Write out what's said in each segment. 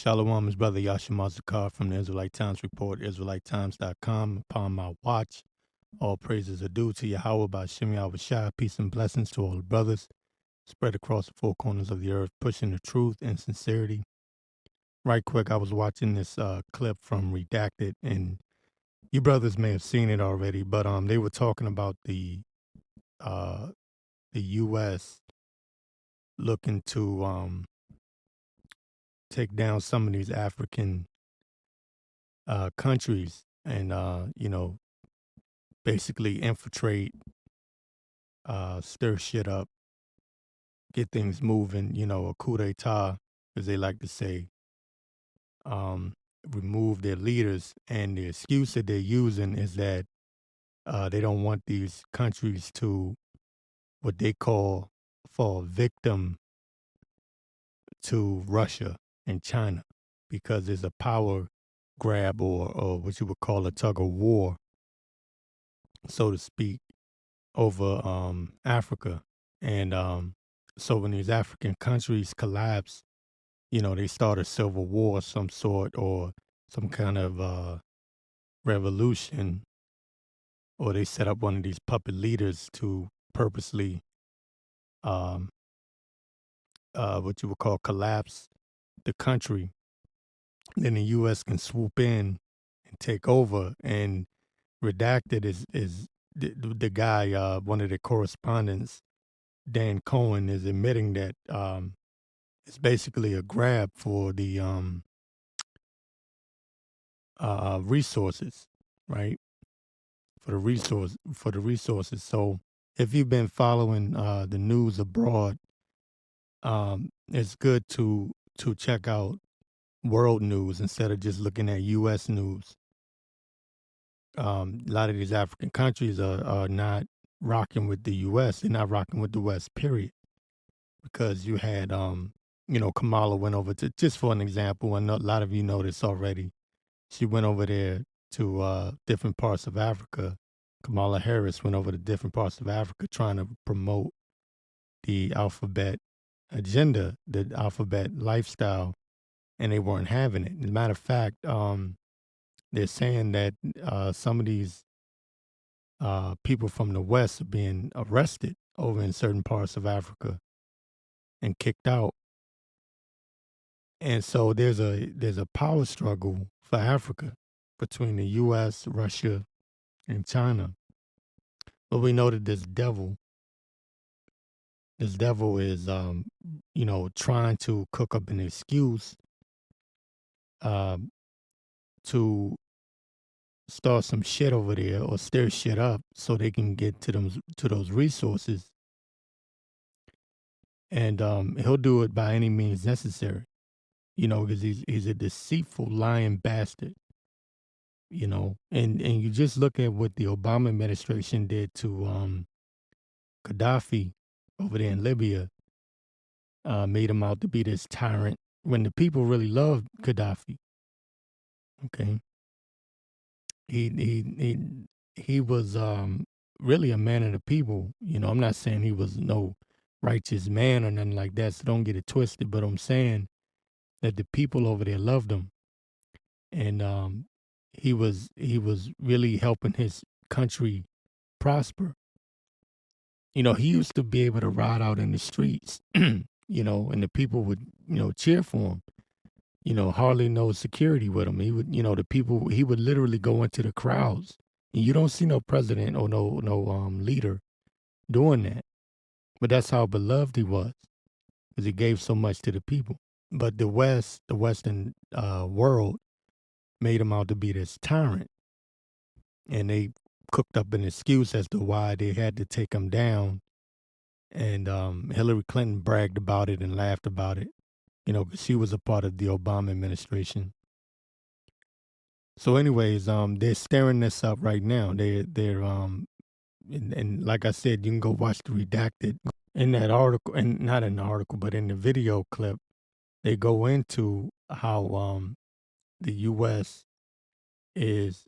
Shalom is Brother Yasha Mazakar from the Israelite Times Report, IsraeliteTimes.com. Upon my watch, all praises are due to Yahweh by Shem Yahawashi. Peace and blessings to all the brothers spread across the four corners of the earth, pushing the truth and sincerity. Right quick, I was watching this clip from Redacted, and you brothers may have seen it already, but they were talking about the U.S. looking to take down some of these African countries and basically infiltrate, stir shit up, get things moving, a coup d'etat, as they like to say, remove their leaders. And the excuse that they're using is that they don't want these countries to what they fall victim to Russia and China, because there's a power grab or what you would call a tug of war, so to speak, over Africa. And so when these African countries collapse, they start a civil war of some sort, or some kind of revolution, or they set up one of these puppet leaders to purposely what you would call collapse the country. Then the U.S. can swoop in and take over. And Redacted is the guy, one of the correspondents, Dan Cohen, is admitting that it's basically a grab for the resources, right? For the resources. So if you've been following the news abroad, it's good to check out world news instead of just looking at U.S. news. A lot of these African countries are not rocking with the U.S. They're not rocking with the West, period. Because you had, Kamala went over to, just for an example, and a lot of you know this already, she went over there to different parts of Africa. Kamala Harris went over to different parts of Africa trying to promote the alphabet agenda, the alphabet lifestyle, and they weren't having it. As a matter of fact, they're saying that some of these people from the West are being arrested over in certain parts of Africa and kicked out. And so there's a power struggle for Africa between the U.S., Russia, and China. But we know that this devil is trying to cook up an excuse to start some shit over there or stir shit up so they can get to those resources. And he'll do it by any means necessary, because he's a deceitful, lying bastard, and you just look at what the Obama administration did to Gaddafi over there in Libya, made him out to be this tyrant when the people really loved Gaddafi. Okay. He was really a man of the people. I'm not saying he was no righteous man or nothing like that, so don't get it twisted, but I'm saying that the people over there loved him. And he was really helping his country prosper. He used to be able to ride out in the streets, and the people would, cheer for him. Hardly no security with him. He would, he would literally go into the crowds. And you don't see no president or no leader doing that. But that's how beloved he was, because he gave so much to the people. But the Western world made him out to be this tyrant. And they cooked up an excuse as to why they had to take him down. And Hillary Clinton bragged about it and laughed about it, because she was a part of the Obama administration. So anyways, they're stirring this up right now. They're and like I said, you can go watch the Redacted in that article, and not in the article, but in the video clip. They go into how the U.S. is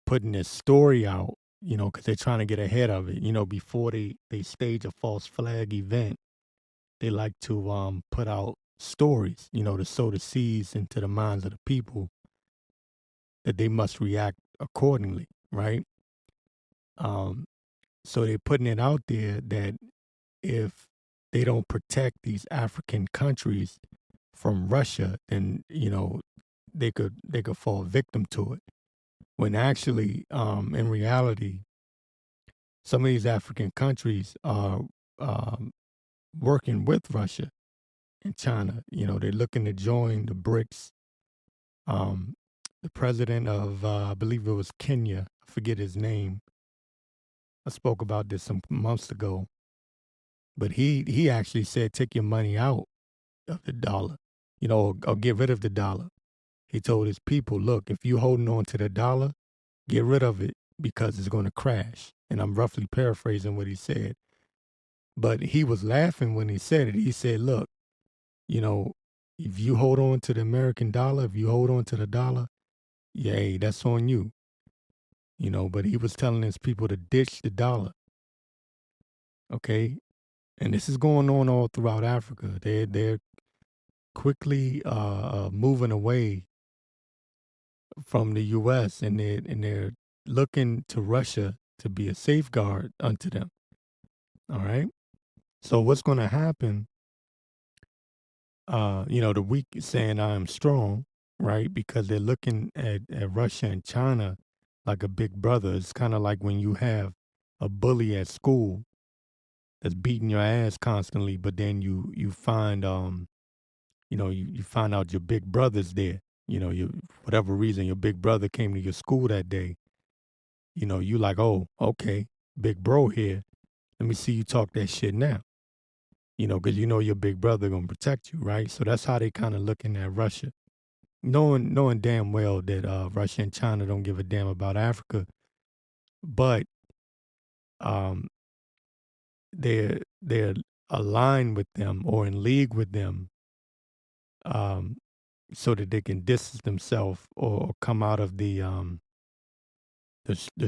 putting this story out, because they're trying to get ahead of it. Before they stage a false flag event, they like to put out stories, to sow the seeds into the minds of the people that they must react accordingly, right? Um, so they're putting it out there that if they don't protect these African countries from Russia, then they could fall victim to it. When actually, in reality, some of these African countries are um, working with Russia and China. They're looking to join the BRICS. Um, the president of, I believe it was Kenya, I forget his name. I spoke about this some months ago, but he actually said, take your money out of the dollar, or get rid of the dollar. He told his people, look, if you holding on to the dollar, get rid of it because it's going to crash. And I'm roughly paraphrasing what he said. But he was laughing when he said it. He said, look, you know, if you hold on to the American dollar, if you hold on to the dollar, yay, that's on you. But he was telling his people to ditch the dollar. Okay. And this is going on all throughout Africa. They're quickly moving away from the US, and they're looking to Russia to be a safeguard unto them. All right. So what's gonna happen, the weak is saying I am strong, right? Because they're looking at Russia and China like a big brother. It's kind of like when you have a bully at school that's beating your ass constantly, but then you find you find out your big brother's there. You whatever reason your big brother came to your school that day. You like, oh, okay, big bro here. Let me see you talk that shit now. Because your big brother gonna protect you, right? So that's how they kind of looking at Russia, knowing damn well that Russia and China don't give a damn about Africa, but um, they're aligned with them or in league with them, um, so that they can distance themselves or come out of the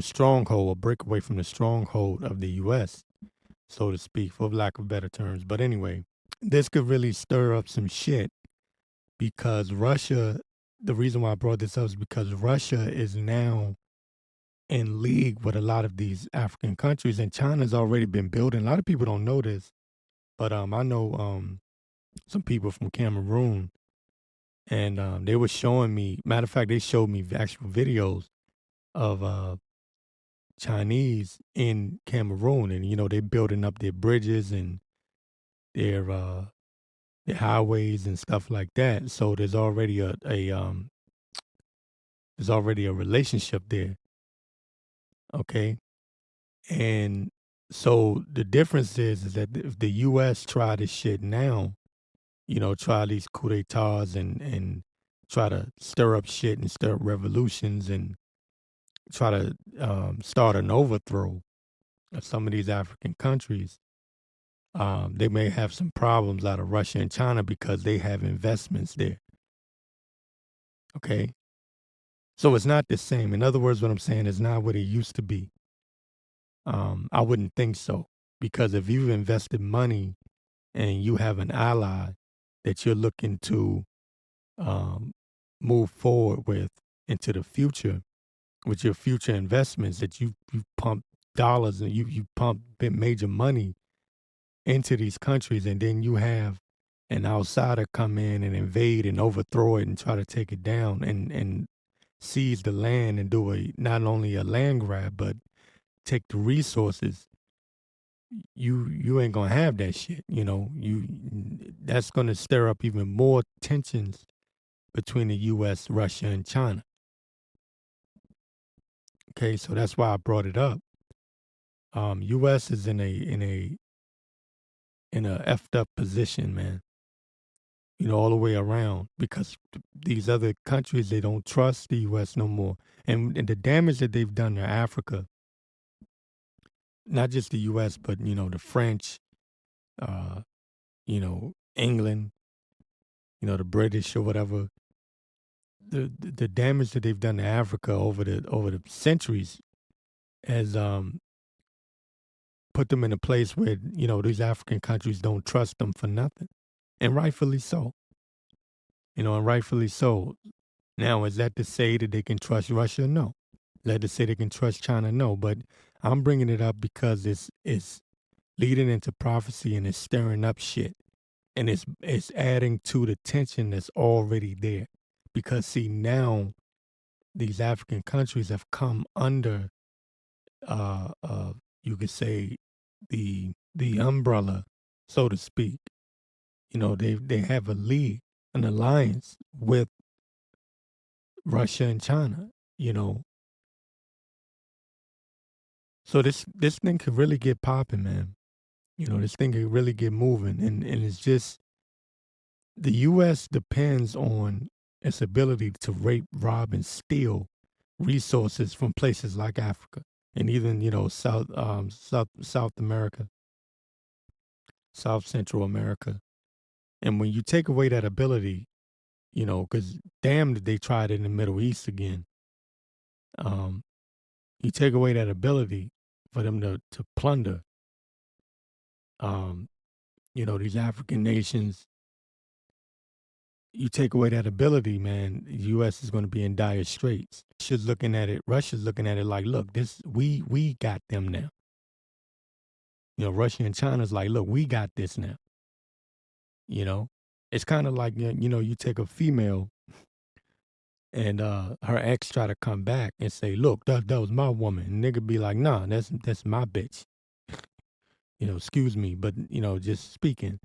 stronghold or break away from the stronghold of the U.S., so to speak, for lack of better terms. But anyway, this could really stir up some shit because Russia. The reason why I brought this up is because Russia is now in league with a lot of these African countries, and China's already been building. A lot of people don't know this, but I know some people from Cameroon, and they were showing me. Matter of fact, they showed me actual videos of Chinese in Cameroon, and they're building up their bridges and their highways and stuff like that. So there's already a relationship there. Okay. And so the difference is that if the US try this shit now, try these coup d'etats and try to stir up shit and stir up revolutions and try to start an overthrow of some of these African countries, they may have some problems out of Russia and China because they have investments there. Okay. So it's not the same. In other words, what I'm saying is not what it used to be. I wouldn't think so, because if you've invested money and you have an ally that you're looking to um, move forward with into the future, with your future investments that you pump dollars and you pump major money into these countries, and then you have an outsider come in and invade and overthrow it and try to take it down and seize the land and do not only a land grab but take the resources. You ain't gonna have that shit. That's gonna stir up even more tensions between the U.S., Russia, and China. Okay, so that's why I brought it up. U.S. is in a effed up position, man. All the way around, because these other countries, they don't trust the U.S. no more, and the damage that they've done to Africa, not just the U.S., but the French, uh, England, the British or whatever. The damage that they've done to Africa over the centuries has put them in a place where these African countries don't trust them for nothing, and rightfully so. and rightfully so. Now, is that to say that they can trust Russia? No. Is that to say they can trust China? No. But I'm bringing it up because it's leading into prophecy and it's stirring up shit, and it's adding to the tension that's already there. Because see, now these African countries have come under, you could say, the umbrella, so to speak. They have a league, an alliance with Russia and China. You know, so this thing could really get popping, man. This thing could really get moving, and it's just the U.S. depends on its ability to rape, rob, and steal resources from places like Africa and even South America, South Central America. And when you take away that ability, because damn did they try it in the Middle East again. You take away that ability for them to plunder, these African nations. You take away that ability, man, the U.S. is going to be in dire straits. Russia's looking at it like, look, we got them now. Russia and China's like, look, we got this now. It's kind of like, you take a female and her ex try to come back and say, look, that was my woman. And nigga be like, nah, that's my bitch. Excuse me, but just speaking,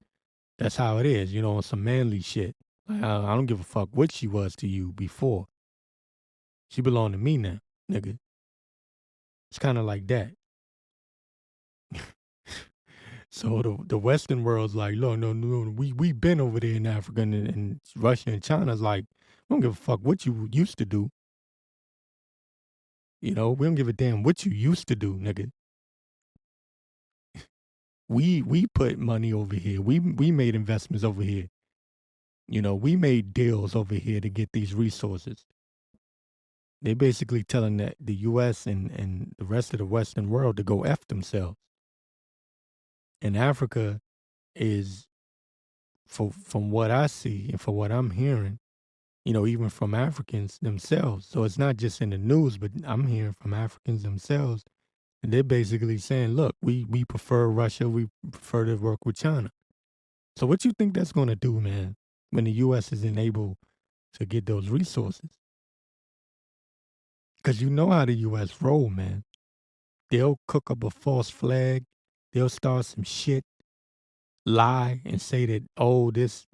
that's how it is. On some manly shit. Like, I don't give a fuck what she was to you before. She belong to me now, nigga. It's kind of like that. So the Western world's like, look, no, we been over there in Africa, and Russia and China's like, we don't give a fuck what you used to do. We don't give a damn what you used to do, nigga. We put money over here. We made investments over here. We made deals over here to get these resources. They basically telling that the U.S. and the rest of the Western world to go F themselves. And Africa is, from what I see and from what I'm hearing, even from Africans themselves. So it's not just in the news, but I'm hearing from Africans themselves. And they're basically saying, look, we prefer Russia. We prefer to work with China. So what you think that's going to do, man, when the U.S. isn't able to get those resources? Because you know how the U.S. roll, man. They'll cook up a false flag. They'll start some shit, lie, and say that, oh, this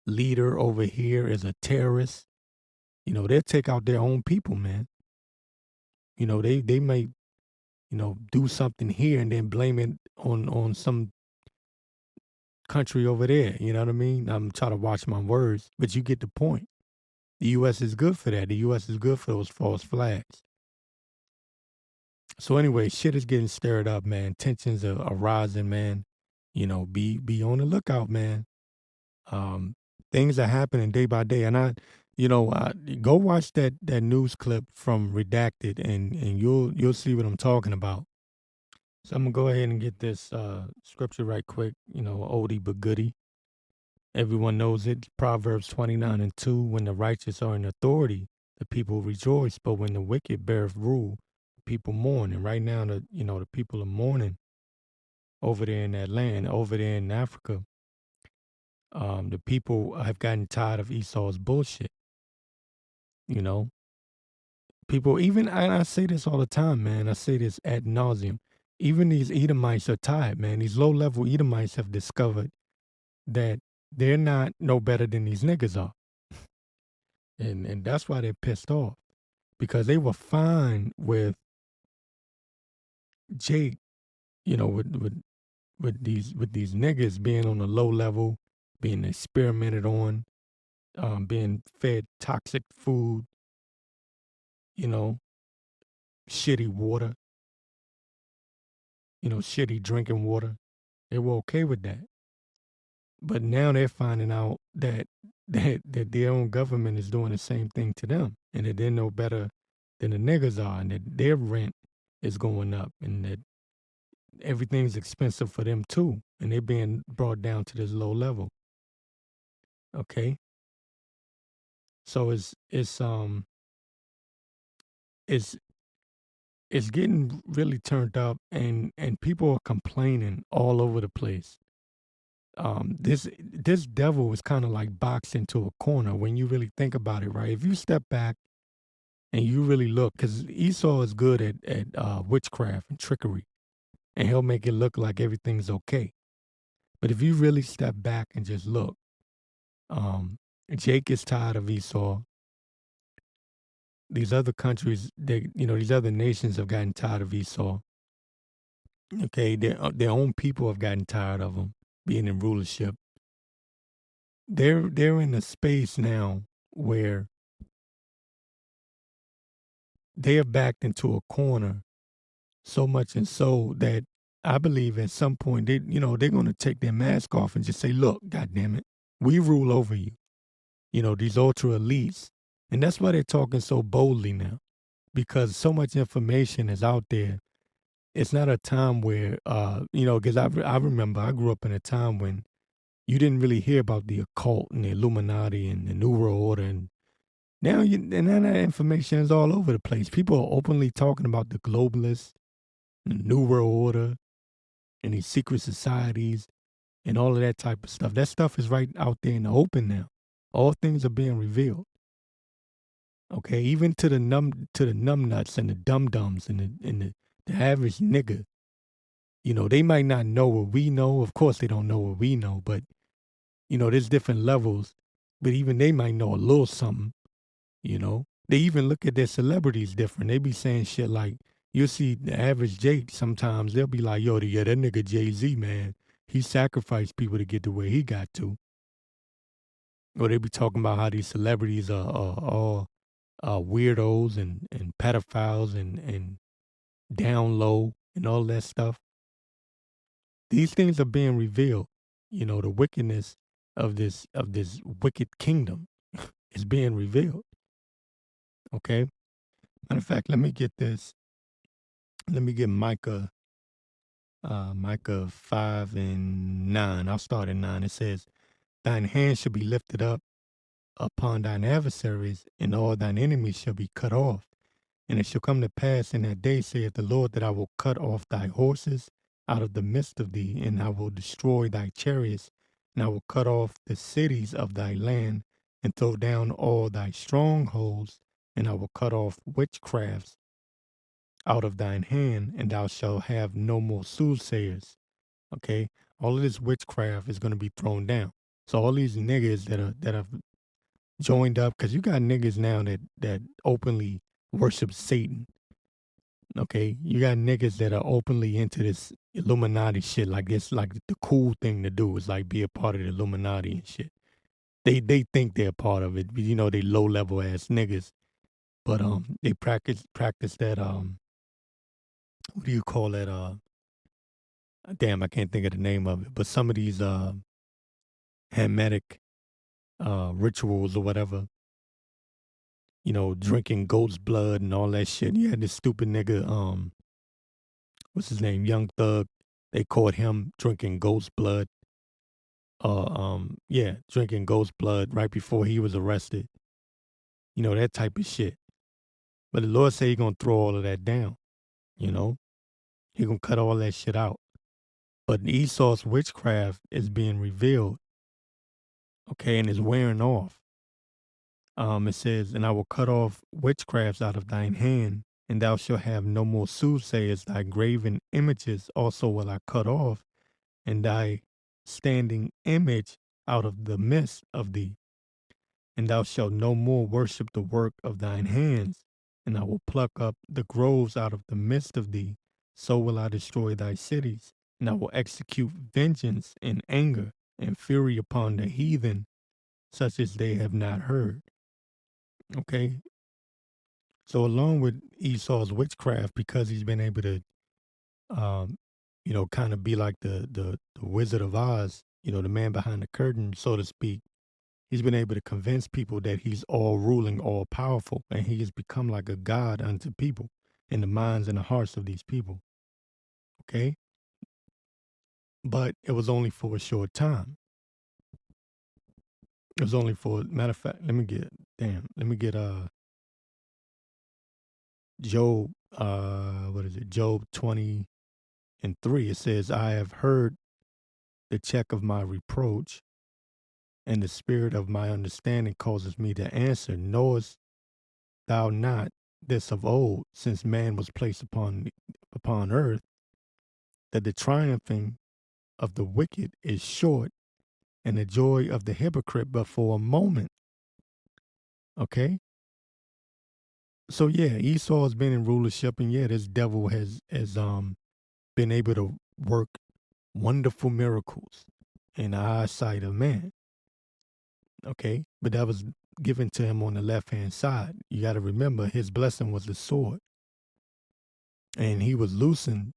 leader over here is a terrorist. They'll take out their own people, man. They may, do something here and then blame it on some country over there. You know what I mean? I'm trying to watch my words, but you get the point. The U.S. is good for that. The U.S. is good for those false flags. So anyway, shit is getting stirred up, man. Tensions are rising, man. Be on the lookout, man. Things are happening day by day, and go watch that news clip from Redacted, and you'll see what I'm talking about. So I'm gonna go ahead and get this scripture right quick. Oldie but goodie. Everyone knows it. Proverbs 29:2. When the righteous are in authority, the people rejoice, but when the wicked beareth rule, people mourn. And right now, the people are mourning over there in that land, over there in Africa. The people have gotten tired of Esau's bullshit. People, even, and I say this all the time, man. I say this ad nauseum. Even these Edomites are tired, man. These low-level Edomites have discovered that they're not no better than these niggas are. And that's why they're pissed off. Because they were fine with Jake, with these niggas being on a low level, being experimented on, being fed toxic food, shitty water, shitty drinking water. They were okay with that. But now they're finding out that their own government is doing the same thing to them, and that they're no better than the niggas are, and that their rent is going up, and that everything's expensive for them too, and they're being brought down to this low level. Okay, So it's it's getting really turned up, and people are complaining all over the place. This devil is kind of like boxed into a corner when you really think about it, right? If you step back and you really look, because Esau is good at witchcraft and trickery, and he'll make it look like everything's okay. But if you really step back and just look, um, Jake is tired of Esau. These other countries, these other nations have gotten tired of Esau. Okay, their own people have gotten tired of him being in rulership. They're in a space now where they are backed into a corner so much and so that I believe at some point they're going to take their mask off and just say, "Look, God damn it, we rule over you." These ultra elites, and that's why they're talking so boldly now, because so much information is out there. It's not a time where, because I remember I grew up in a time when you didn't really hear about the occult and the Illuminati and the New World Order, and now that information is all over the place. People are openly talking about the globalists, the New World Order, and these secret societies and all of that type of stuff. That stuff is right out there in the open now. All things are being revealed. Okay, even to the numb nuts and the dum dums and the average nigga. They might not know what we know. Of course, they don't know what we know, but there's different levels. But even they might know a little something. They even look at their celebrities different. They be saying shit like, you'll see the average Jake sometimes, they'll be like, yo, yeah, that nigga Jay-Z, man, he sacrificed people to get to where he got to. Or they be talking about how these celebrities are all weirdos and pedophiles and down low and all that stuff. These things are being revealed. The wickedness of this wicked kingdom is being revealed. Okay? Matter of fact, let me get this. Let me get Micah 5 and 9. I'll start at 9. It says, thine hand shall be lifted up upon thine adversaries, and all thine enemies shall be cut off. And it shall come to pass in that day, saith the Lord, that I will cut off thy horses out of the midst of thee, and I will destroy thy chariots, and I will cut off the cities of thy land, and throw down all thy strongholds, and I will cut off witchcrafts out of thine hand, and thou shalt have no more soothsayers. Okay, all of this witchcraft is going to be thrown down. So all these niggas that have joined up, because you got niggas now that openly worship Satan. Okay, you got niggas that are openly into this Illuminati shit. Like it's like the cool thing to do is like be a part of the Illuminati and shit. They think they're part of it. They low level ass niggas, but they practice that what do you call that damn, I can't think of the name of it, but some of these Hamitic rituals or whatever, drinking goat's blood and all that shit. You had this stupid nigga, what's his name, Young Thug. They caught him drinking goat's blood. Yeah, drinking goat's blood right before he was arrested. That type of shit. But the Lord said He gonna throw all of that down. He gonna cut all that shit out. But Esau's witchcraft is being revealed. Okay, and is wearing off. It says, and I will cut off witchcrafts out of thine hand, and thou shalt have no more soothsayers. Thy graven images also will I cut off, and thy standing image out of the midst of thee. And thou shalt no more worship the work of thine hands, and I will pluck up the groves out of the midst of thee. So will I destroy thy cities, and I will execute vengeance and anger and fury upon the heathen, such as they have not heard. Okay, so along with Esau's witchcraft, because he's been able to, kind of be like the Wizard of Oz, the man behind the curtain, so to speak. He's been able to convince people that he's all ruling, all powerful, and he has become like a god unto people in the minds and the hearts of these people. Okay, but it was only for a short time. It was only for, matter of fact, let me get Damn, let me get Job, what is it? Job 20:3. It says, I have heard the check of my reproach, and the spirit of my understanding causes me to answer. Knowest thou not this of old, since man was placed upon earth, that the triumphing of the wicked is short, and the joy of the hypocrite but for a moment. Okay? So yeah, Esau has been in rulership, and yeah, this devil has been able to work wonderful miracles in the eyesight of man. Okay? But that was given to him on the left hand side. You got to remember his blessing was the sword. And he was loosened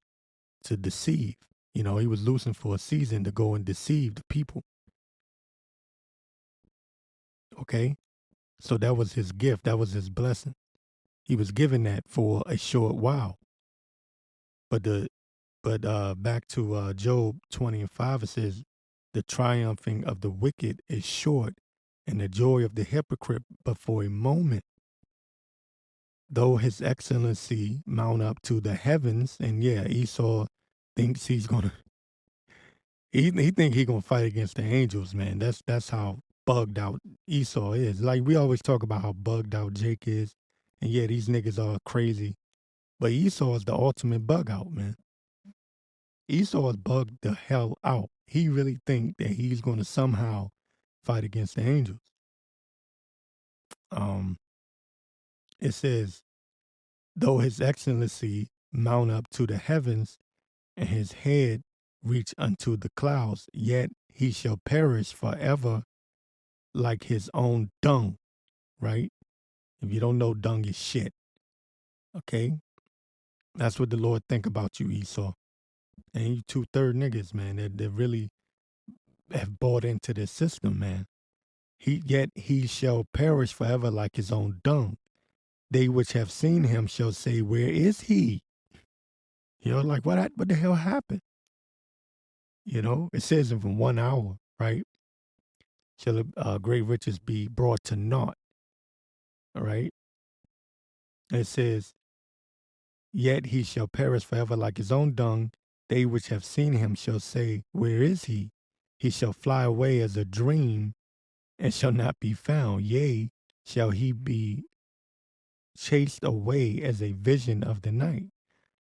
to deceive. You know, he was loosened for a season to go and deceive the people. Okay? So that was his gift. That was his blessing. He was given that for a short while. But back to Job 20:5, it says, the triumphing of the wicked is short, and the joy of the hypocrite but for a moment. Though his excellency mount up to the heavens, and yeah, Esau thinks he's gonna he think he gonna fight against the angels, man. That's how bugged out Esau is. Like we always talk about how bugged out Jake is, and yeah, these niggas are crazy. But Esau is the ultimate bug out, man. Esau is bugged the hell out. He really think that he's gonna somehow fight against the angels. It says, though his excellency mount up to the heavens, and his head reach unto the clouds, yet he shall perish forever like his own dung, right? If you don't know, dung is shit. Okay? That's what the Lord think about you, Esau. And you 2/3 niggas, man, that really have bought into this system, man. Yet he shall perish forever like his own dung. They which have seen him shall say, where is he? You know, like what the hell happened? You know, it says in 1 hour, right? Shall great riches be brought to naught, all right? It says, yet he shall perish forever like his own dung. They which have seen him shall say, where is he? He shall fly away as a dream and shall not be found. Yea, shall he be chased away as a vision of the night.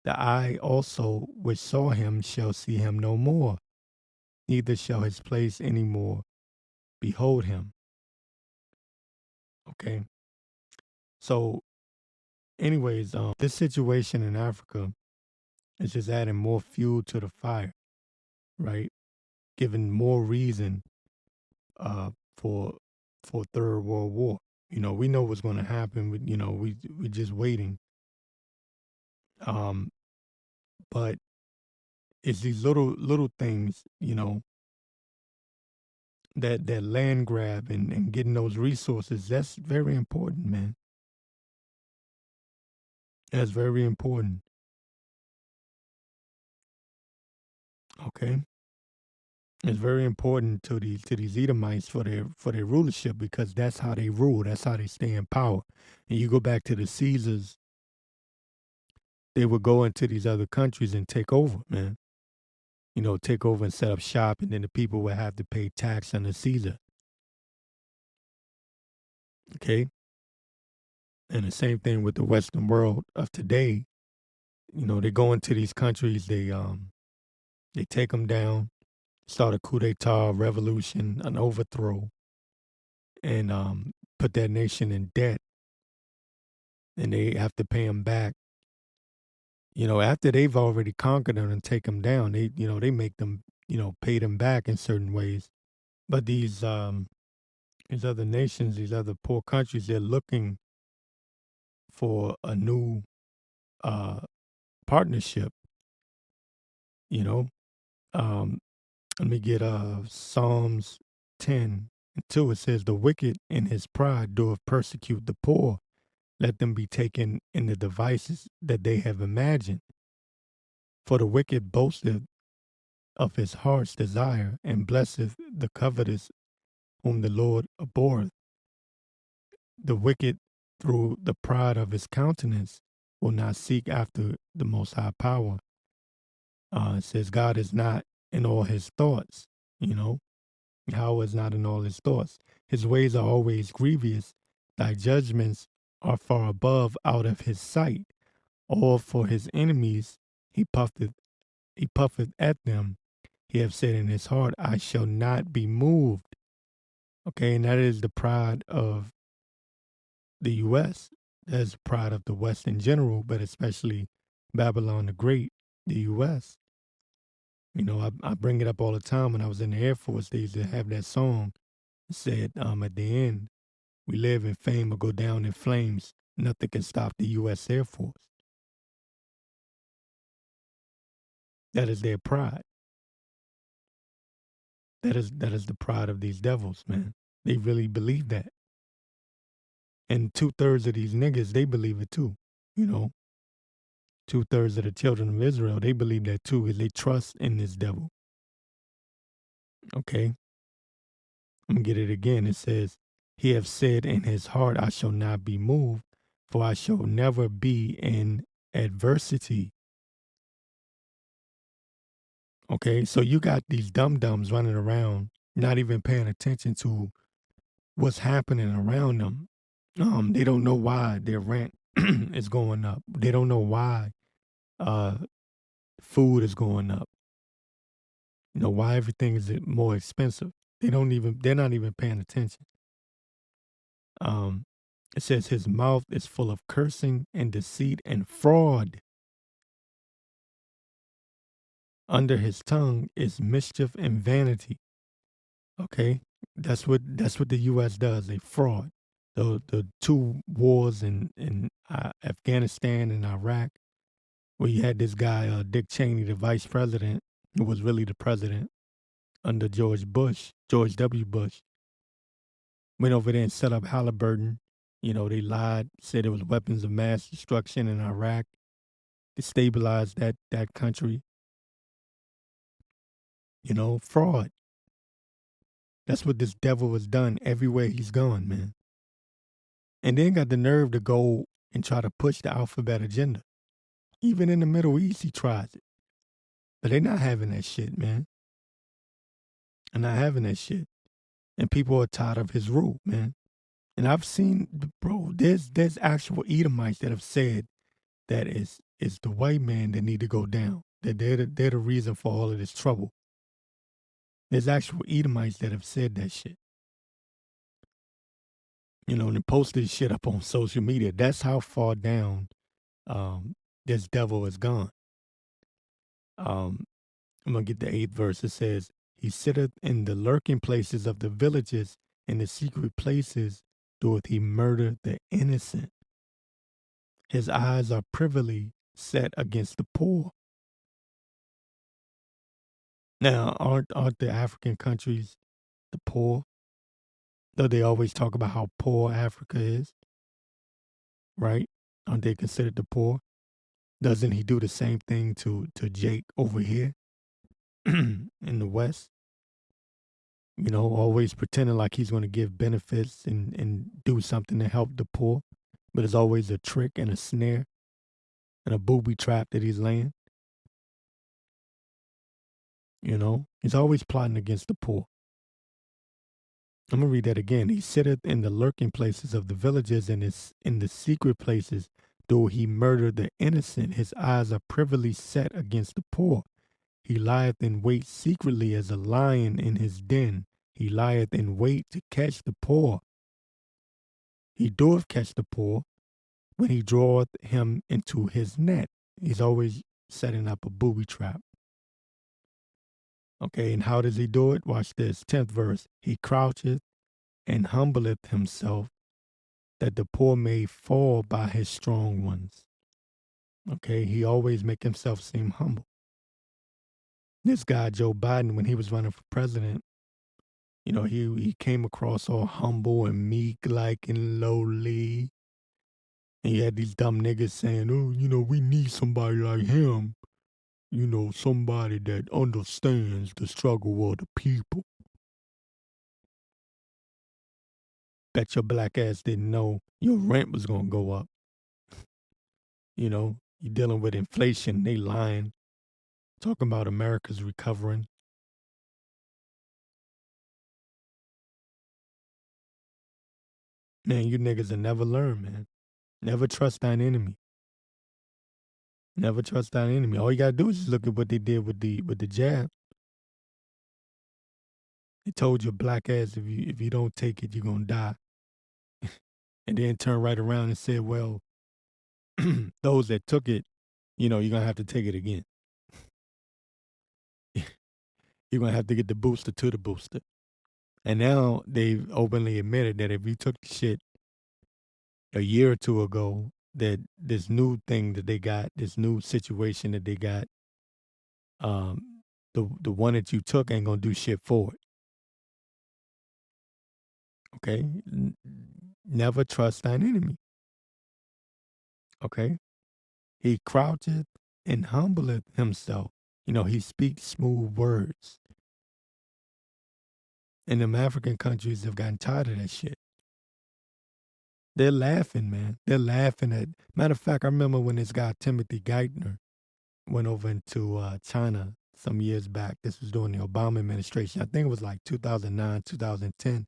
The eye also which saw him shall see him no more, neither shall his place any more behold him. Okay. So, anyways, this situation in Africa is just adding more fuel to the fire, right? Giving more reason uh, for Third World War. You know, we know what's going to happen. We're just waiting. Um, but it's these little things, you know, that land grab and getting those resources. That's very important, man. That's very important. Okay, it's very important to these Edomites for their rulership, because that's how they rule. That's how they stay in power. And you go back to the Caesars, they would go into these other countries and take over, man. You know, take over and set up shop, and then the people would have to pay tax under Caesar. Okay, and the same thing with the Western world of today. You know, they go into these countries, they take them down, start a coup d'état, revolution, an overthrow, and put that nation in debt, and they have to pay them back. You know, after they've already conquered them and take them down, they make them, pay them back in certain ways. But these other nations, these other poor countries, they're looking for a new uh, partnership. You know, um, let me get Psalms 10:2. It says, "The wicked in his pride doeth persecute the poor. Let them be taken in the devices that they have imagined. For the wicked boasteth of his heart's desire, and blesseth the covetous whom the Lord abhorreth." The wicked, through the pride of his countenance, will not seek after the Most High power. It says God is not in all his thoughts, you know. Yahweh is not in all his thoughts. His ways are always grievous. Thy judgments are far above out of his sight. All for his enemies he puffeth at them. He have said in his heart, I shall not be moved. Okay, and that is the pride of the US. That's the pride of the West in general, but especially Babylon the Great, the US. You know, I bring it up all the time. When I was in the Air Force, they used to have that song. It said at the end, we live in fame or go down in flames. Nothing can stop the U.S. Air Force. That is their pride. That is the pride of these devils, man. They really believe that. And 2/3 of these niggas, they believe it too. You know, 2/3 of the children of Israel, they believe that too, because they trust in this devil. Okay, I'm gonna get it again. It says, he have said in his heart, I shall not be moved, for I shall never be in adversity. Okay, so you got these dum-dums running around, not even paying attention to what's happening around them. They don't know why their rent is going up. They don't know why uh, food is going up. You know, why everything is more expensive. They're not even paying attention. It says his mouth is full of cursing and deceit and fraud. Under his tongue is mischief and vanity. Okay, that's what the U.S. does. They fraud. The two wars in Afghanistan and Iraq, where you had this guy Dick Cheney, the vice president, who was really the president under George W. Bush, went over there and set up Halliburton. You know, they lied, said it was weapons of mass destruction in Iraq, destabilized that country. You know, fraud. That's what this devil has done everywhere he's gone, man. And then got the nerve to go and try to push the alphabet agenda. Even in the Middle East, he tries it. But they're not having that shit, man. They're not having that shit. And people are tired of his rule, man. And I've seen, bro, there's actual Edomites that have said that it's the white man that need to go down. That they're the reason for all of this trouble. There's actual Edomites that have said that shit. You know, and they posted shit up on social media. That's how far down this devil has gone. I'm going to get the 8th verse. It says, he sitteth in the lurking places of the villages, in the secret places doeth he murder the innocent. His eyes are privily set against the poor. Now, aren't the African countries the poor? Though they always talk about how poor Africa is, right? Aren't they considered the poor? Doesn't he do the same thing to Jake over here in the West? You know, always pretending like he's going to give benefits and do something to help the poor, but it's always a trick and a snare and a booby trap that he's laying. You know, he's always plotting against the poor. I'm going to read that again. He sitteth in the lurking places of the villages, and is in the secret places, though he murder the innocent. His eyes are privily set against the poor. He lieth in wait secretly as a lion in his den. He lieth in wait to catch the poor. He doeth catch the poor when he draweth him into his net. He's always setting up a booby trap. Okay, and how does he do it? Watch this. 10th verse. He croucheth and humbleth himself, that the poor may fall by his strong ones. Okay, he always make himself seem humble. This guy, Joe Biden, when he was running for president, you know, he came across all humble and meek like and lowly. And he had these dumb niggas saying, oh, you know, we need somebody like him. You know, somebody that understands the struggle of the people. Bet your black ass didn't know your rent was gonna go up. You know, you dealing with inflation. They lying, talking about America's recovering. Man, you niggas will never learn, man. Never trust thine enemy. Never trust thine enemy. All you gotta do is just look at what they did with the jab. They told your black ass if you don't take it, you're gonna die. And then turn right around and said, well, those that took it, you know, you're gonna have to take it again. You're gonna have to get the booster to the booster. And now they've openly admitted that if you took the shit a year or two ago, that this new thing that they got, this new situation that they got, the one that you took ain't gonna do shit for it. Okay, never trust thine enemy. Okay, he croucheth and humbleth himself. You know, he speaks smooth words. And them African countries have gotten tired of that shit. They're laughing, man. They're laughing at. Matter of fact, I remember when this guy Timothy Geithner went over into China some years back. This was during the Obama administration. I think it was like 2009, 2010.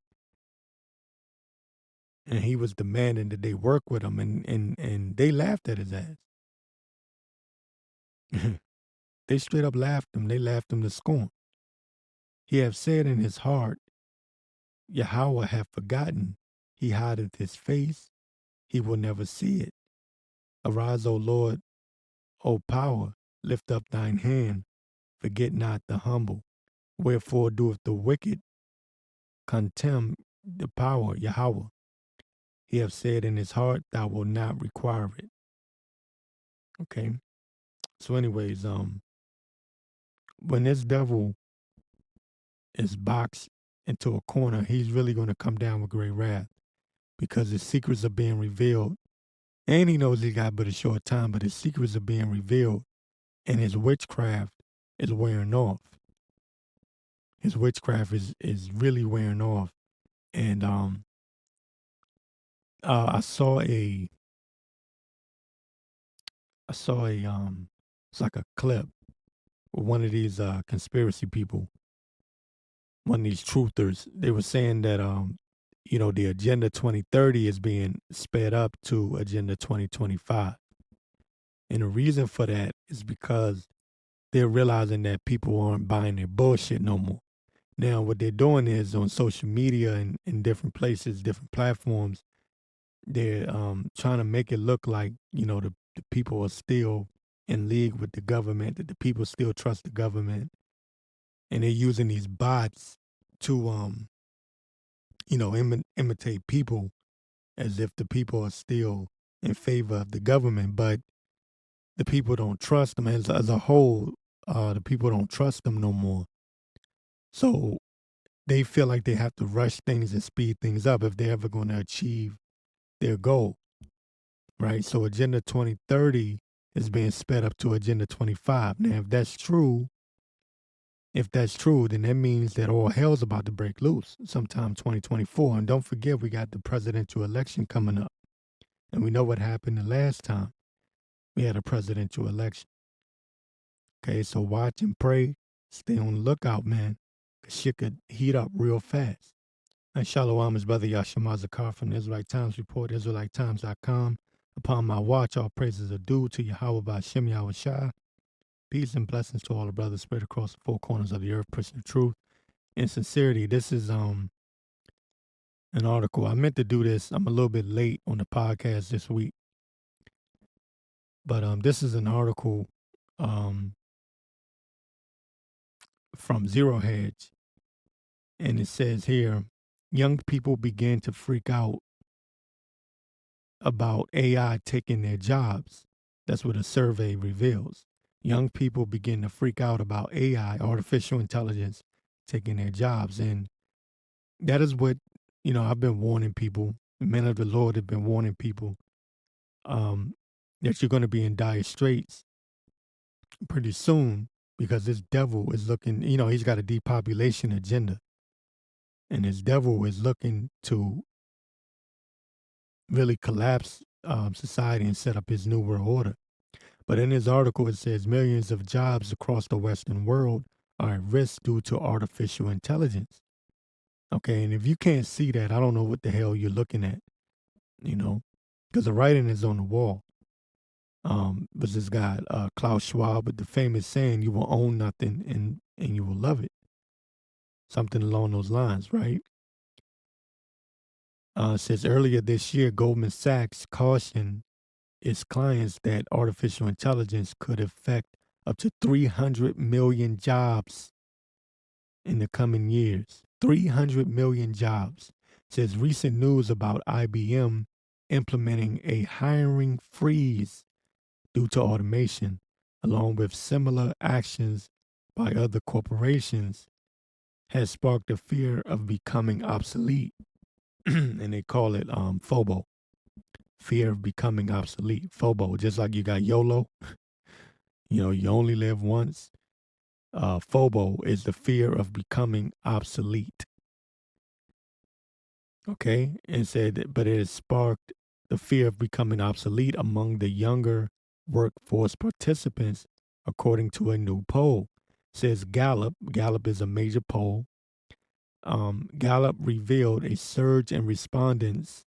And he was demanding that they work with him, and they laughed at his ass. They straight up laughed him. They laughed him to scorn. He have said in his heart, Yahweh hath forgotten. He hideth his face. He will never see it. Arise, O Lord, O power, lift up thine hand. Forget not the humble. Wherefore doeth the wicked contemn the power, Yahweh? He have said in his heart, thou wilt not require it. Okay. So anyways, when this devil is boxed into a corner, he's really going to come down with great wrath because his secrets are being revealed. And he knows he got but a short time, but his secrets are being revealed and his witchcraft is wearing off. His witchcraft is really wearing off. And I saw a it's like a clip with one of these conspiracy people, one of these truthers. They were saying that you know, the Agenda 2030 is being sped up to Agenda 2025. And the reason for that is because they're realizing that people aren't buying their bullshit no more. Now, what they're doing is on social media and in different places, different platforms, they're trying to make it look like, you know, the people are still in league with the government, that the people still trust the government. And they're using these bots to, you know, imitate people as if the people are still in favor of the government. But the people don't trust them as a whole. The people don't trust them no more. So they feel like they have to rush things and speed things up if they're ever going to achieve their goal, right? So Agenda 2030 is being sped up to Agenda 25. Now, if that's true, then that means that all hell's about to break loose sometime 2024. And don't forget, we got the presidential election coming up. And we know what happened the last time we had a presidential election. Okay, so watch and pray. Stay on the lookout, man, because shit could heat up real fast. And Shalom is Brother Yashima Zakar from the Israelite Times Report, IsraeliteTimes.com. Upon my watch, all praises are due to Yahweh Ba'Shem Yahawashi. Peace and blessings to all the brothers spread across the four corners of the earth, preaching the truth in sincerity. This is an article. I meant to do this. I'm a little bit late on the podcast this week. But this is an article from Zero Hedge. And it says here, young people begin to freak out about AI taking their jobs. That's what a survey reveals. Young people begin to freak out about AI, artificial intelligence, taking their jobs. And that is what, you know, I've been warning people. The men of the Lord have been warning people that you're going to be in dire straits pretty soon because this devil is looking, you know, he's got a depopulation agenda. And this devil is looking to really collapse society and set up his new world order. But in his article, it says millions of jobs across the Western world are at risk due to artificial intelligence. Okay, and if you can't see that, I don't know what the hell you're looking at, you know, because the writing is on the wall. Was this guy Klaus Schwab with the famous saying, "You will own nothing and you will love it," something along those lines, right? Says earlier this year, Goldman Sachs cautioned its clients that artificial intelligence could affect up to 300 million jobs in the coming years. 300 million jobs. Says recent news about IBM implementing a hiring freeze due to automation, along with similar actions by other corporations, has sparked a fear of becoming obsolete. And they call it FOBO, fear of becoming obsolete. FOBO, just like you got YOLO, you only live once. FOBO is the fear of becoming obsolete. Okay, and said, but it has sparked the fear of becoming obsolete among the younger workforce participants, according to a new poll. Says Gallop. Gallop is a major poll. Gallup revealed a surge in respondents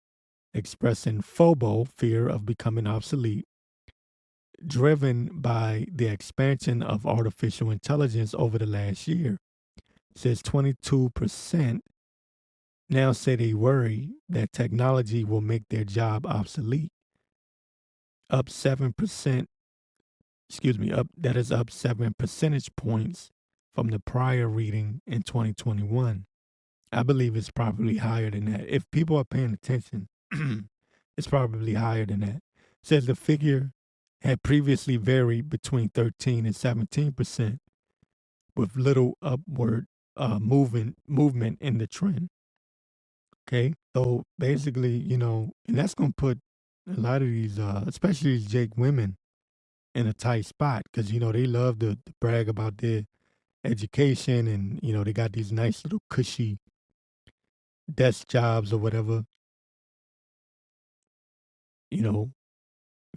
expressing FOBO, fear of becoming obsolete, driven by the expansion of artificial intelligence over the last year. Says 22% now say they worry that technology will make their job obsolete. Up 7%, that is up 7 percentage points from the prior reading in 2021. I believe it's probably higher than that. If people are paying attention, it's probably higher than that. Says the figure had previously varied between 13 and 17%, with little upward movement in the trend. Okay, so basically, and that's gonna put a lot of these, especially these Jake women, in a tight spot because they love to brag about their education, and they got these nice little cushy desk jobs or whatever. You know,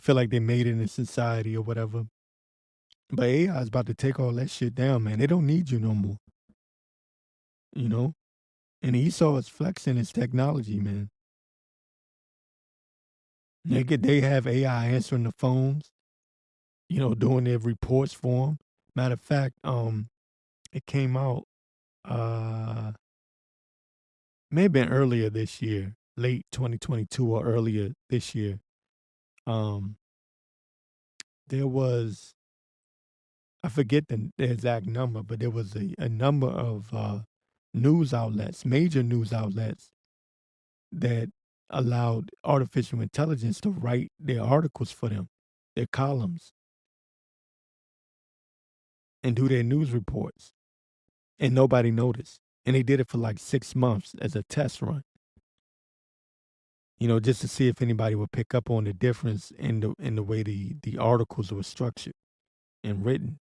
feel like they made it in society or whatever. But AI is about to take all that shit down, man. They don't need you no more. You know, and Esau is flexing his technology, man. They have AI answering the phones, doing their reports for them. Matter of fact, it came out may have been earlier this year, late 2022 or earlier this year. Um, there was, I forget the exact number, but there was a number of news outlets, major news outlets, that allowed artificial intelligence to write their articles for them, their columns, and do their news reports. And nobody noticed. And they did it for like 6 months as a test run, just to see if anybody would pick up on the difference in the way the articles were structured and written.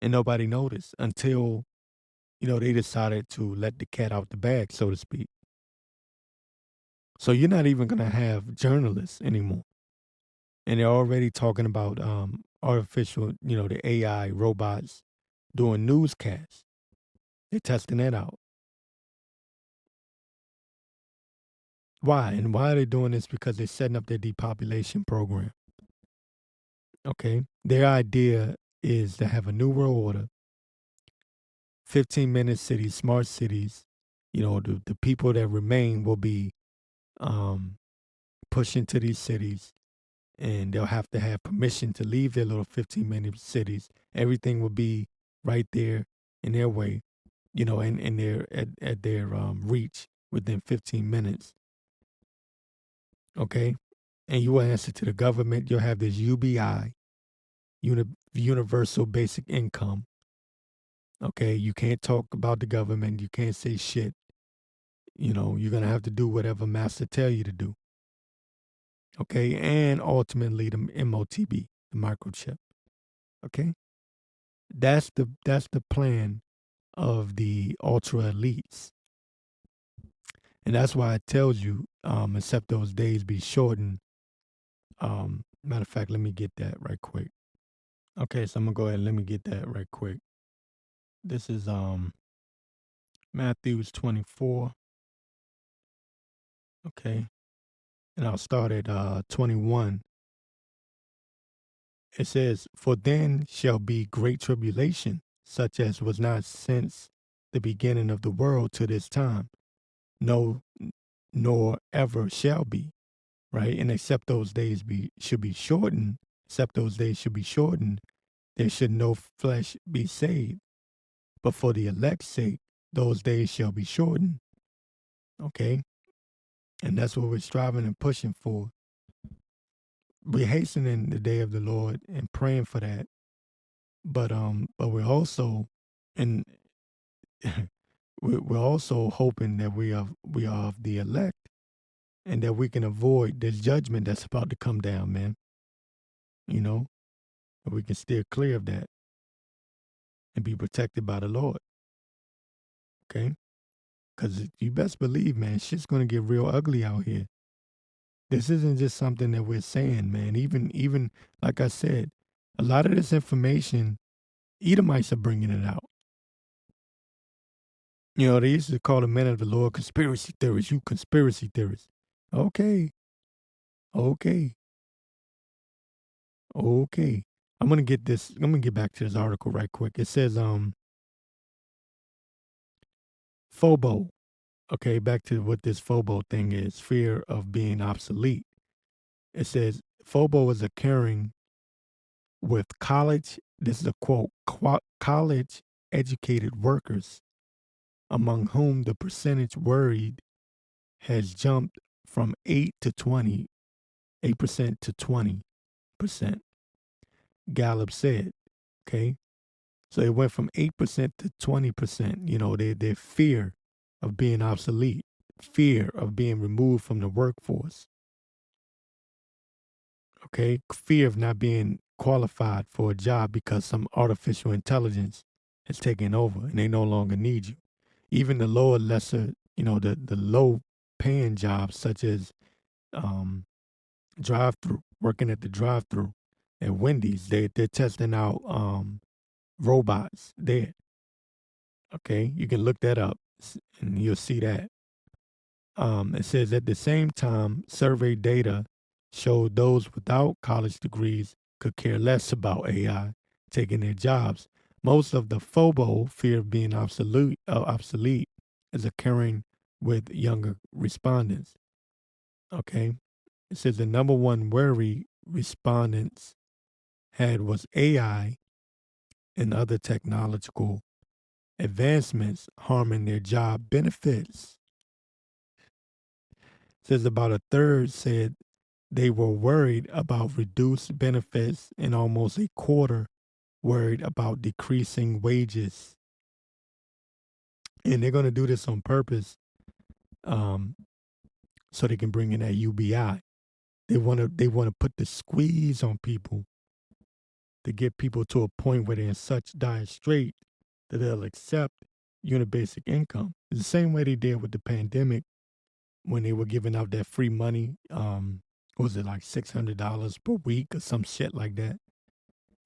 And nobody noticed until, they decided to let the cat out the bag, so to speak. So you're not even going to have journalists anymore. And they're already talking about artificial, the AI robots doing newscasts. They're testing that out. Why? And why are they doing this? Because they're setting up their depopulation program. Okay. Their idea is to have a new world order, 15-minute cities, smart cities. The people that remain will be pushed into these cities, and they'll have to have permission to leave their little 15-minute cities. Everything will be right there in their way, and in their at their reach within 15 minutes. Okay, and you will answer to the government. You'll have this UBI, Universal Basic Income. Okay, you can't talk about the government. You can't say shit. You're gonna have to do whatever master tell you to do. Okay, and ultimately the MOTB, the microchip. Okay, that's the plan of the ultra elites. And that's why it tells you, except those days be shortened. Matter of fact, let me get that right quick. Okay, so I'm gonna go ahead and let me get that right quick. This is Matthews 24. Okay. And I'll start at 21. It says, "For then shall be great tribulation, such as was not since the beginning of the world to this time, no, nor ever shall be." Right? And except those days should be shortened, there should no flesh be saved. But for the elect's sake, those days shall be shortened. Okay? And that's what we're striving and pushing for. We're hastening the day of the Lord and praying for that. But we're also, and we're also hoping that we are of the elect, and that we can avoid this judgment that's about to come down, man. You know, and we can steer clear of that and be protected by the Lord. Okay, because you best believe, man, shit's gonna get real ugly out here. This isn't just something that we're saying, man. Even like I said, a lot of this information, Edomites are bringing it out. You know, they used to call the men of the Lord conspiracy theorists. You conspiracy theorists. Okay. Okay. Okay. I'm gonna get this. I'm gonna get back to this article right quick. It says, FOBO. Okay, back to what this FOBO thing is, fear of being obsolete. It says FOBO is occurring with college, this is a quote, college educated workers, among whom the percentage worried has jumped from 8% to 20%. Gallop said, okay? So it went from 8% to 20%. You know, their fear of being obsolete, fear of being removed from the workforce, okay? Fear of not being qualified for a job because some artificial intelligence has taken over and they no longer need you. Even the lower, lesser, you know, the low paying jobs such as drive through, working at the drive through at Wendy's, they're testing out robots there. Okay, you can look that up and you'll see that. It says at the same time, survey data showed those without college degrees could care less about AI taking their jobs. Most of the FOBO, fear of being obsolete, is occurring with younger respondents. Okay, it says the number one worry respondents had was AI and other technological advancements harming their job benefits. It says about a third said they were worried about reduced benefits, and almost a quarter worried about decreasing wages. And they're going to do this on purpose, so they can bring in that UBI. They want to put the squeeze on people to get people to a point where they're in such dire strait that they'll accept unit basic income. It's the same way they did with the pandemic when they were giving out that free money. Was it like $600 per week or some shit like that?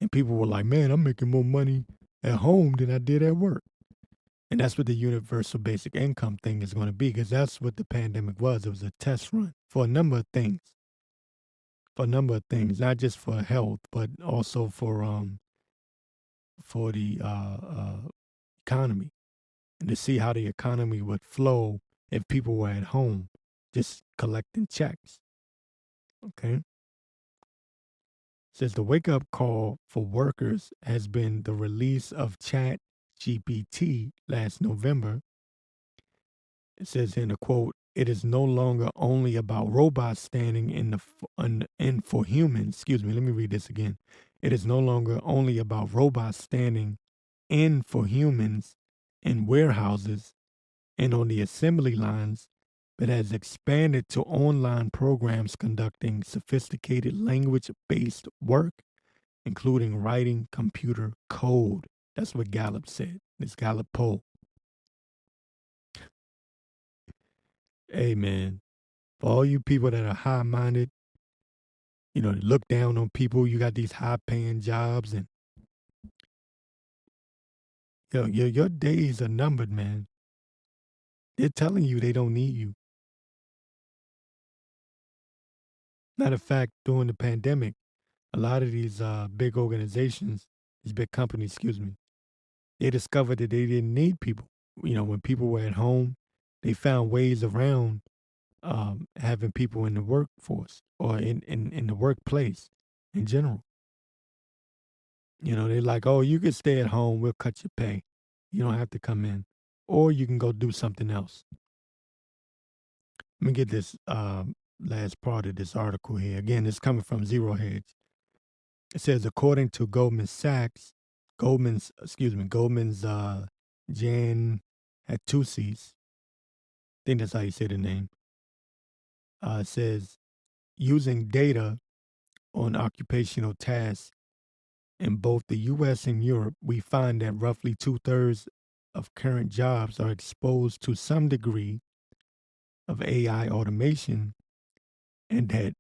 And people were like, man, I'm making more money at home than I did at work. And that's what the universal basic income thing is going to be, because that's what the pandemic was. It was a test run for a number of things. Not just for health, but also for the economy, and to see how the economy would flow if people were at home just collecting checks. Okay. Says the wake up call for workers has been the release of Chat GPT last November. It says in a quote, "It is no longer only about robots standing in for humans." Excuse me, let me read this again. "It is no longer only about robots standing in for humans in warehouses and on the assembly lines, but has expanded to online programs conducting sophisticated language-based work, including writing computer code." That's what Gallup said, this Gallup poll. Hey, man, for all you people that are high minded, they look down on people. You got these high paying jobs, and your days are numbered, man. They're telling you they don't need you. Matter of fact, during the pandemic, a lot of these big organizations, these big companies, excuse me, they discovered that they didn't need people. When people were at home, they found ways around having people in the workforce or in the workplace in general. They're like, oh, you can stay at home. We'll cut your pay. You don't have to come in. Or you can go do something else. Let me get this last part of this article here. Again, it's coming from Zero Hedge. It says, according to Goldman Sachs, Goldman's Jan Hattusis, I think that's how you say the name, says, using data on occupational tasks in both the US and Europe, we find that roughly 2/3 of current jobs are exposed to some degree of AI automation, and that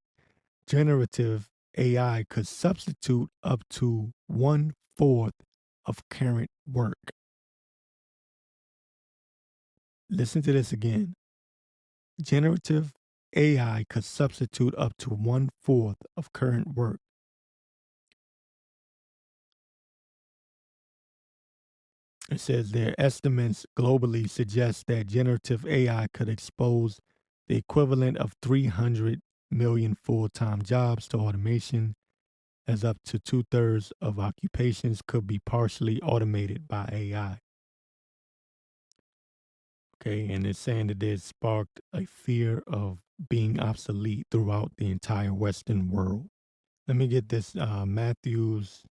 generative AI could substitute up to 1/4 of current work. Listen to this again. Generative AI could substitute up to 1/4 of current work. It says their estimates globally suggest that generative AI could expose the equivalent of 300 million full time jobs to automation, as up to 2/3 of occupations could be partially automated by AI. Okay, and it's saying that it sparked a fear of being obsolete throughout the entire Western world. Let me get this Matthews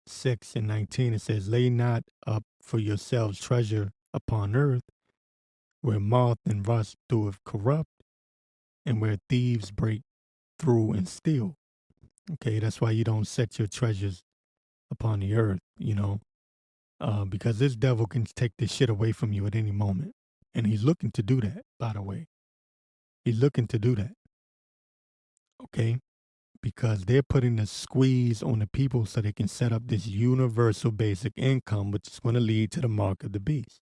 6:19. It says, lay not up for yourselves treasure upon earth, where moth and rust doeth corrupt, and where thieves break through and steal. Okay, that's why you don't set your treasures upon the earth, because this devil can take this shit away from you at any moment. And he's looking to do that, by the way. He's looking to do that, okay? Because they're putting a squeeze on the people so they can set up this universal basic income, which is going to lead to the mark of the beast.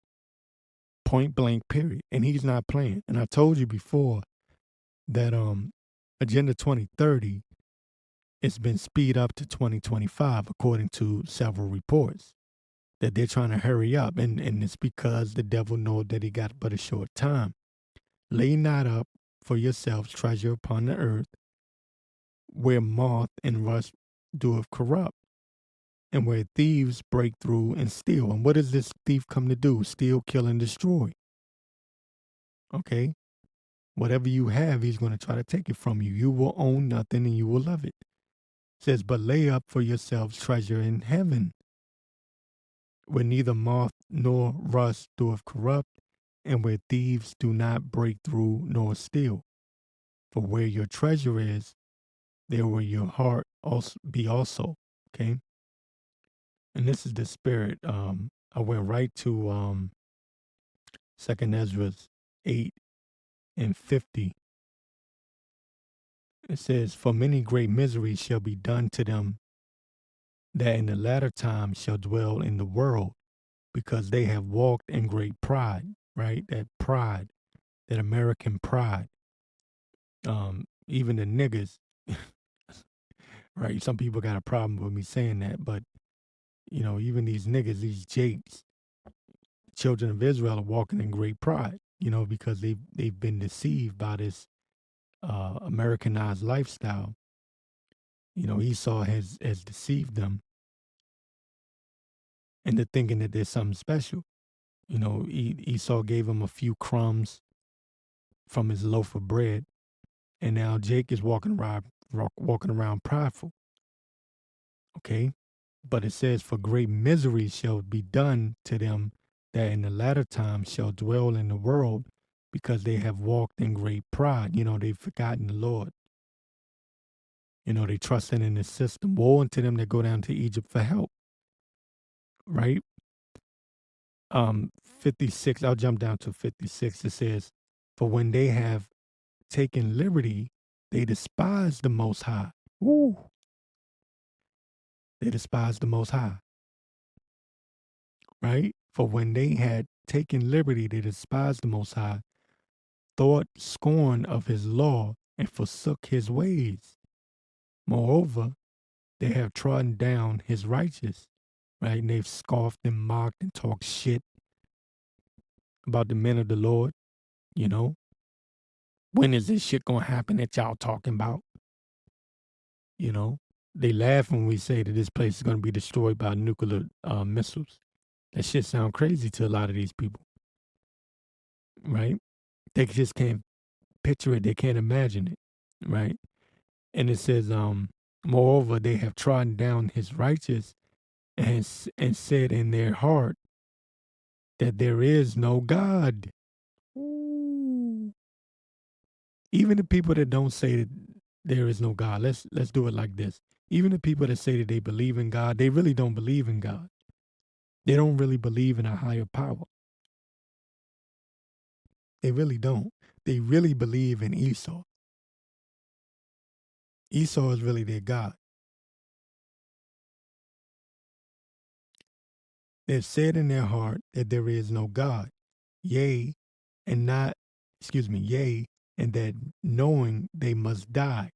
Point blank, period. And he's not playing. And I told you before that Agenda 2030, it's been speed up to 2025, according to several reports, that they're trying to hurry up. And it's because the devil knows that he got but a short time. Lay not up for yourselves treasure upon the earth, where moth and rust doeth corrupt, and where thieves break through and steal. And what does this thief come to do? Steal, kill, and destroy. Okay? Whatever you have, he's going to try to take it from you. You will own nothing and you will love it. It says, but lay up for yourselves treasure in heaven, where neither moth nor rust doeth corrupt, and where thieves do not break through nor steal. For where your treasure is, there will your heart also be also. Okay? And this is the spirit. I went right to 2nd Ezra 8:50. It says, for many great miseries shall be done to them that in the latter time shall dwell in the world, because they have walked in great pride, right? That pride, that American pride. Even the niggas, right? Some people got a problem with me saying that, but even these niggas, these jakes, children of Israel are walking in great pride, because they've been deceived by this Americanized lifestyle. Esau has deceived them into thinking that there's something special. Esau gave him a few crumbs from his loaf of bread, and now Jake is walking around prideful. Okay, but it says, for great misery shall be done to them that in the latter time shall dwell in the world, because they have walked in great pride. They've forgotten the Lord. They trusted in the system. Woe unto them that go down to Egypt for help. Right? 56, I'll jump down to 56. It says, For when they have taken liberty, they despise the Most High. Ooh, they despise the Most High, right? For when they had taken liberty, they despised the Most High, thought scorn of his law, and forsook his ways. Moreover, they have trodden down his righteous, right? And they've scoffed and mocked and talked shit about the men of the Lord, you know? When is this shit gonna happen that y'all talking about? You know? They laugh when we say that this place is gonna be destroyed by nuclear missiles. That shit sound crazy to a lot of these people, right? They just can't picture it. They can't imagine it, right? And it says, moreover, they have trodden down his righteous and said in their heart that there is no God. Ooh. Even the people that don't say that there is no God, let's do it like this. Even the people that say that they believe in God, they really don't believe in God. They don't really believe in a higher power. They really don't. They really believe in Esau. Esau is really their God. They've said in their heart that there is no God. Yea, and not, yea, and that knowing they must die.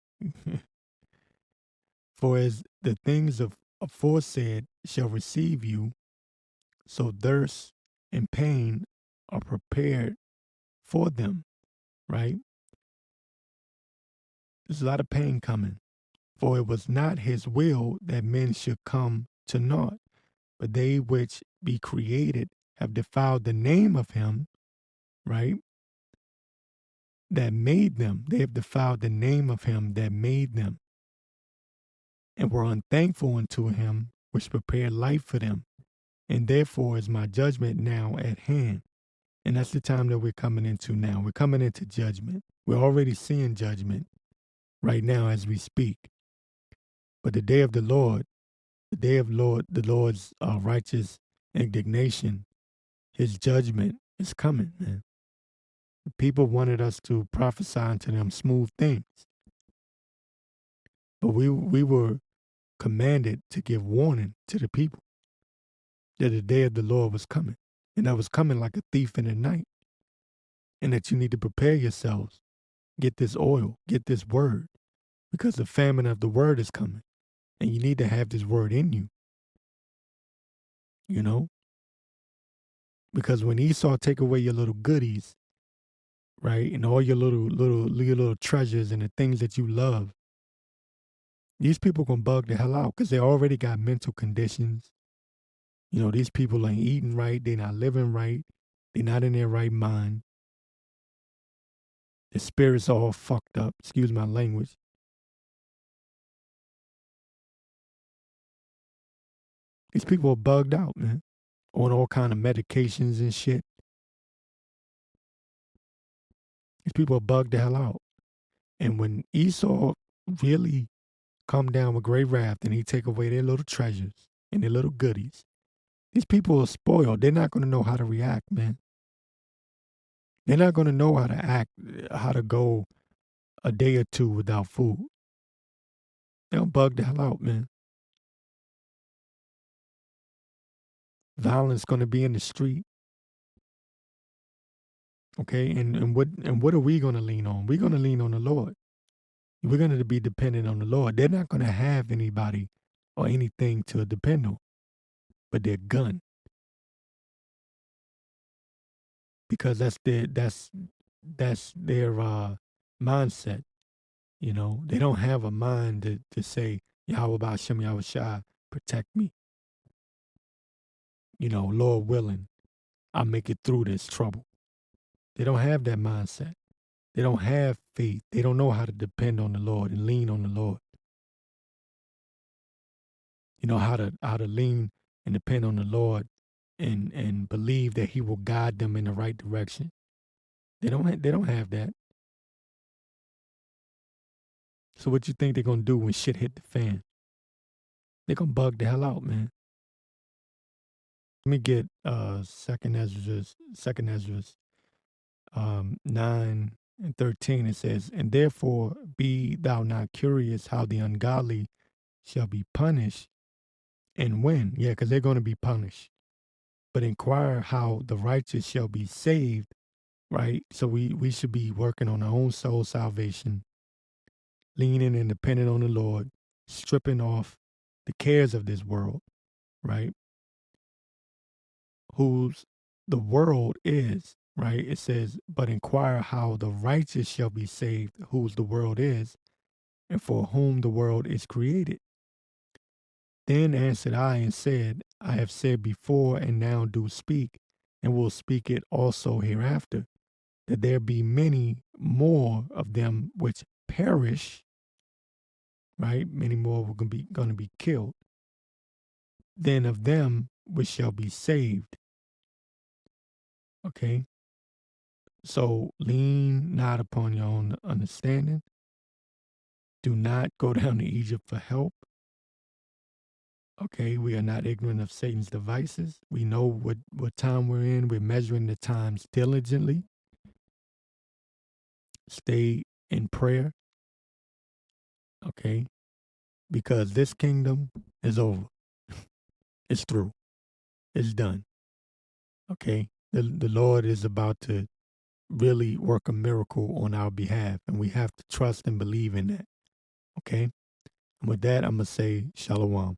For as the things of aforesaid shall receive you, so thirst and pain are prepared for them, right? There's a lot of pain coming. For it was not his will that men should come to naught, but they which be created have defiled the name of him, right? That made them. They have defiled the name of him that made them, and were unthankful unto him which prepared life for them. And therefore is my judgment now at hand. And that's the time that we're coming into now. We're coming into judgment. We're already seeing judgment right now as we speak. But the day of the Lord, the Lord's righteous indignation, his judgment is coming, man. The people wanted us to prophesy unto them smooth things. But we were commanded to give warning to the people that the day of the Lord was coming. And that was coming like a thief in the night. And that you need to prepare yourselves. Get this oil, get this word, because the famine of the word is coming. And you need to have this word in you, you know? Because when Esau take away your little goodies, right, and all your little treasures and the things that you love, these people gonna bug the hell out because they already got mental conditions. You know, these people ain't eating right, they not living right, they not in their right mind. The spirit's all fucked up, excuse my language. These people are bugged out, man, on all kind of medications and shit. These people are bugged the hell out. And when Esau really come down with great wrath and he take away their little treasures and their little goodies, these people are spoiled. They're not going to know how to react, man. They're not going to know how to act, how to go a day or two without food. They'll bug the hell out, man. Violence going to be in the street. Okay, and what are we going to lean on? We're going to lean on the Lord. We're going to be dependent on the Lord. They're not going to have anybody or anything to depend on, but their gun, because that's their mindset. You know, they don't have a mind to say, Yahweh Ba'ashem Yahawashi, protect me. You know, Lord willing, I'll make it through this trouble. They don't have that mindset. They don't have faith. They don't know how to depend on the Lord and lean on the Lord. You know, how to lean and depend on the Lord and believe that he will guide them in the right direction. They don't have that. So what you think they're gonna do when shit hit the fan? They're gonna bug the hell out, man. Let me get second Ezra's 9 and 13, it says, "And therefore be thou not curious how the ungodly shall be punished, and when." Yeah, because they're going to be punished. "But inquire how the righteous shall be saved," right? So we should be working on our own soul salvation, leaning and depending on the Lord, stripping off the cares of this world, right? Whose the world is, right? It says, "But inquire how the righteous shall be saved," whose the world is, "and for whom the world is created." Then answered I and said, "I have said before, and now do speak, and will speak it also hereafter, that there be many more of them which perish," right? Many more were going to be killed, "than of them which shall be saved." Okay. So lean not upon your own understanding. Do not go down to Egypt for help. Okay. We are not ignorant of Satan's devices. We know what time we're in. We're measuring the times diligently. Stay in prayer. Okay. Because this kingdom is over. It's through. It's done. Okay. The Lord is about to really work a miracle on our behalf, and we have to trust and believe in that. Okay. And with that, I'm going to say shalom.